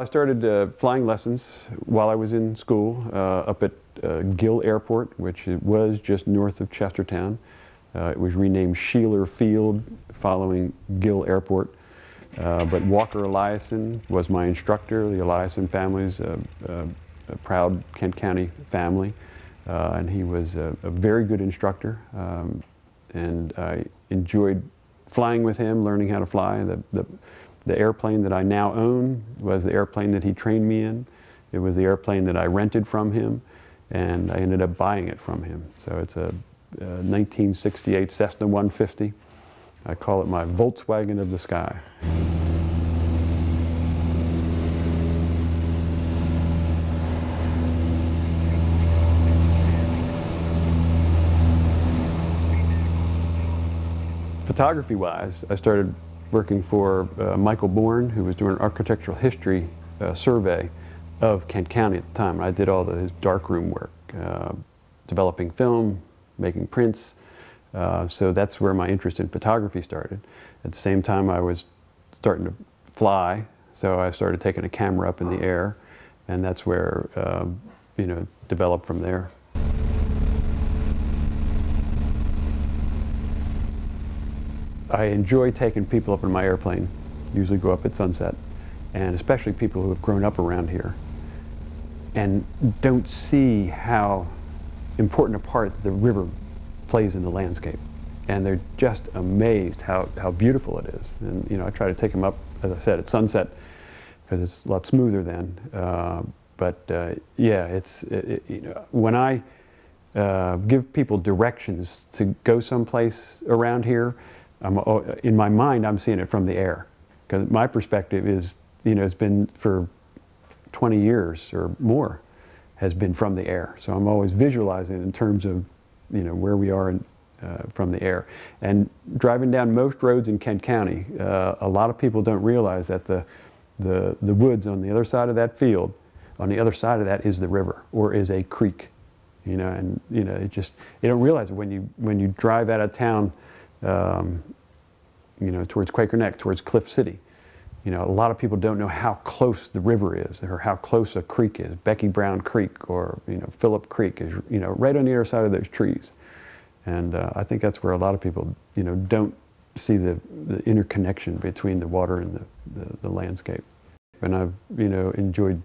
I started flying lessons while I was in school up at Gill Airport, which was just north of Chestertown. It was renamed Sheeler Field following Gill Airport. But Walker Eliason was my instructor. The Eliason family is a proud Kent County family, and he was a very good instructor. And I enjoyed flying with him, learning how to fly. The airplane that I now own was the airplane that he trained me in. It was the airplane that I rented from him, and I ended up buying it from him. So it's a 1968 Cessna 150. I call it my Volkswagen of the sky. Photography-wise, I started working for Michael Bourne, who was doing an architectural history survey of Kent County at the time. I did all his darkroom work, developing film, making prints. So that's where my interest in photography started. At the same time, I was starting to fly, so I started taking a camera up in the air, and that's where, you know, developed from there. I enjoy taking people up in my airplane, usually go up at sunset, and especially people who have grown up around here and don't see how important a part the river plays in the landscape. And they're just amazed how beautiful it is. And you know, I try to take them up, as I said, at sunset, because it's a lot smoother then. Yeah, you know, when I give people directions to go someplace around here, in my mind, I'm seeing it from the air. Because my perspective is, you know, it's been for 20 years or more, has been from the air. So I'm always visualizing in terms of, you know, where we are from the air. And driving down most roads in Kent County, a lot of people don't realize that the woods on the other side of that field, on the other side of that is the river or is a creek. You know, and you know, you don't realize it when you drive out of town. You know, towards Quaker Neck, towards Cliff City. You know, a lot of people don't know how close the river is or how close a creek is. Becky Brown Creek or, you know, Phillip Creek is, you know, right on the other side of those trees. And I think that's where a lot of people, you know, don't see the interconnection between the water and the landscape. And I've, you know, enjoyed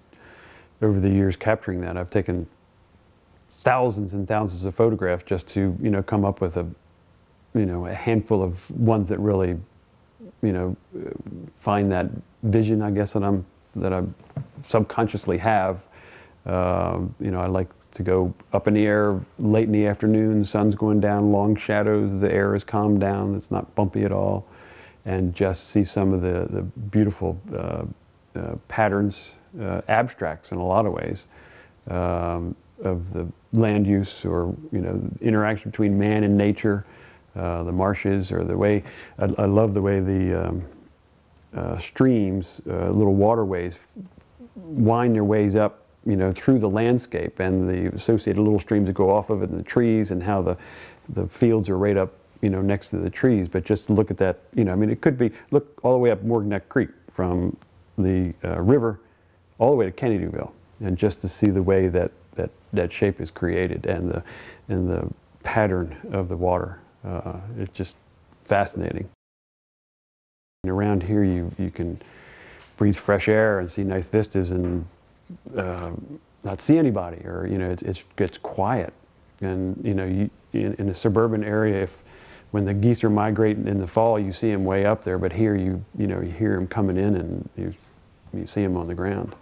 over the years capturing that. I've taken thousands and thousands of photographs just to, you know, come up with a handful of ones that really, you know, find that vision, I guess, that I subconsciously have. You know, I like to go up in the air late in the afternoon, sun's going down, long shadows, the air is calmed down, it's not bumpy at all, and just see some of the beautiful patterns, abstracts in a lot of ways, of the land use or, you know, interaction between man and nature. The marshes, or the way, I love the way the streams, little waterways, wind their ways up, you know, through the landscape, and the associated little streams that go off of it, and the trees, and how the fields are right up, you know, next to the trees. But just look at that, you know, I mean, it could be, look all the way up Morgan Neck Creek from the river all the way to Kennedyville, and just to see the way that shape is created and the pattern of the water. It's just fascinating. And around here you can breathe fresh air and see nice vistas and not see anybody, or, you know, it's quiet. And, you know, in a suburban area, when the geese are migrating in the fall, you see them way up there, but here you hear them coming in, and you see them on the ground.